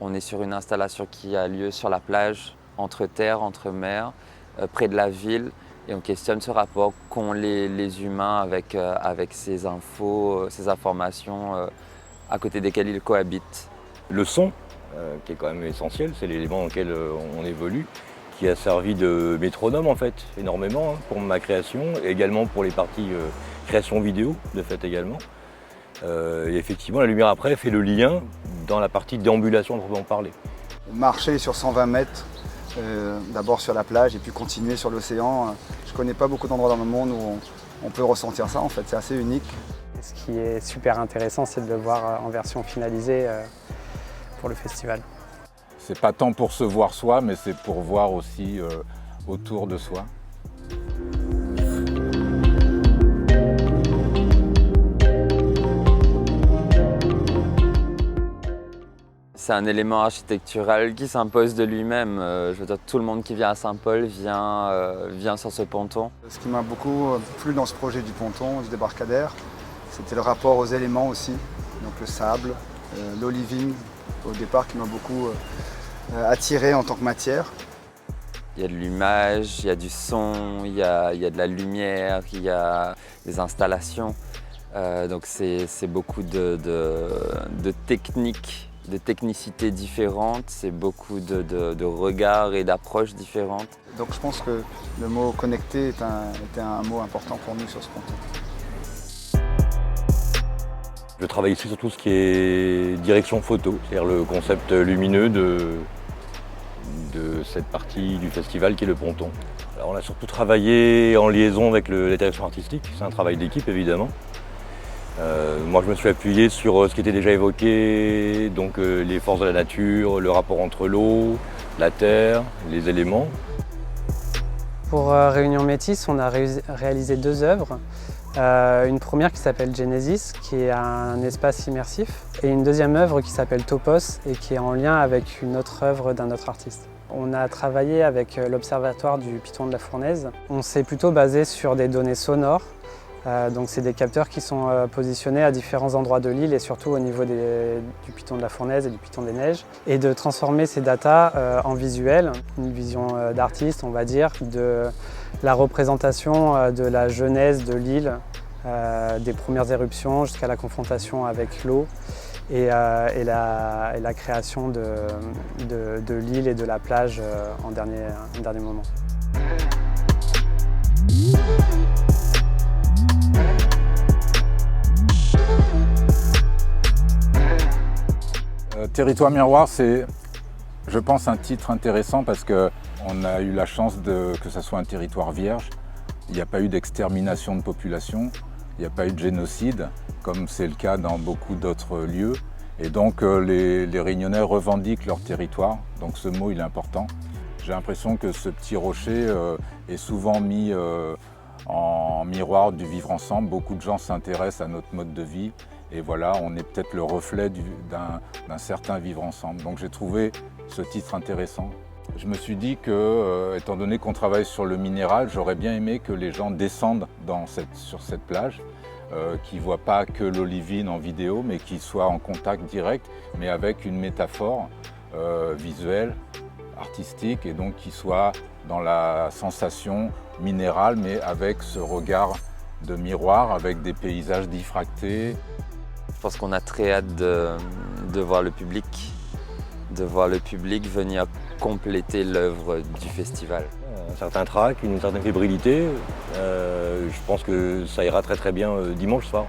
On est sur une installation qui a lieu sur la plage, entre terre, entre mer, près de la ville. Et on questionne ce rapport qu'ont les humains avec ces infos, ces informations à côté desquelles ils cohabitent. Le son, qui est quand même essentiel, c'est l'élément dans lequel on évolue, qui a servi de métronome en fait, énormément pour ma création, et également pour les parties création vidéo, de fait également. Et effectivement, la lumière après fait le lien dans la partie déambulation dont on parlait. Marcher sur 120 mètres, d'abord sur la plage et puis continuer sur l'océan. Je ne connais pas beaucoup d'endroits dans le monde où on peut ressentir ça en fait, c'est assez unique. Ce qui est super intéressant, c'est de le voir en version finalisée pour le festival. C'est pas tant pour se voir soi, mais c'est pour voir aussi autour de soi. C'est un élément architectural qui s'impose de lui-même. Je veux dire, tout le monde qui vient à Saint-Paul vient sur ce ponton. Ce qui m'a beaucoup plu dans ce projet du ponton, du débarcadère, c'était le rapport aux éléments aussi. Donc le sable, l'olivine, au départ, qui m'a beaucoup attiré en tant que matière. Il y a de l'image, il y a du son, il y a de la lumière, il y a des installations. Donc c'est beaucoup de techniques, de technicités différentes, c'est beaucoup de regards et d'approches différentes. Donc je pense que le mot connecté était un mot important pour nous sur ce ponton. Je travaille ici sur tout ce qui est direction photo, c'est-à-dire le concept lumineux de cette partie du festival qui est le ponton. Alors on a surtout travaillé en liaison avec la direction artistique, c'est un travail d'équipe évidemment. Moi je me suis appuyé sur ce qui était déjà évoqué, donc les forces de la nature, le rapport entre l'eau, la terre, les éléments. Pour Réunion Métis, on a réalisé 2 œuvres. Une première qui s'appelle Genesis, qui est un espace immersif, et une deuxième œuvre qui s'appelle Topos et qui est en lien avec une autre œuvre d'un autre artiste. On a travaillé avec l'Observatoire du Piton de la Fournaise. On s'est plutôt basé sur des données sonores. Donc c'est des capteurs qui sont positionnés à différents endroits de l'île et surtout au niveau du Piton de la Fournaise et du Piton des Neiges. Et de transformer ces datas en visuel, une vision d'artiste on va dire, de la représentation de la genèse de l'île, des premières éruptions jusqu'à la confrontation avec l'eau et la création de l'île et de la plage en dernier moment. Territoire miroir, c'est, je pense, un titre intéressant parce qu'on a eu la chance que ça soit un territoire vierge. Il n'y a pas eu d'extermination de population, il n'y a pas eu de génocide, comme c'est le cas dans beaucoup d'autres lieux. Et donc les Réunionnais revendiquent leur territoire, donc ce mot il est important. J'ai l'impression que ce petit rocher est souvent mis en miroir du vivre ensemble. Beaucoup de gens s'intéressent à notre mode de vie. Et voilà, on est peut-être le reflet d'un certain vivre ensemble. Donc j'ai trouvé ce titre intéressant. Je me suis dit que, étant donné qu'on travaille sur le minéral, j'aurais bien aimé que les gens descendent sur cette plage, qu'ils ne voient pas que l'olivine en vidéo, mais qu'ils soient en contact direct, mais avec une métaphore visuelle, artistique, et donc qu'ils soient dans la sensation minérale, mais avec ce regard de miroir, avec des paysages diffractés. Je pense qu'on a très hâte de voir le public, venir compléter l'œuvre du festival. Un certain trac, une certaine fébrilité, je pense que ça ira très très bien dimanche soir.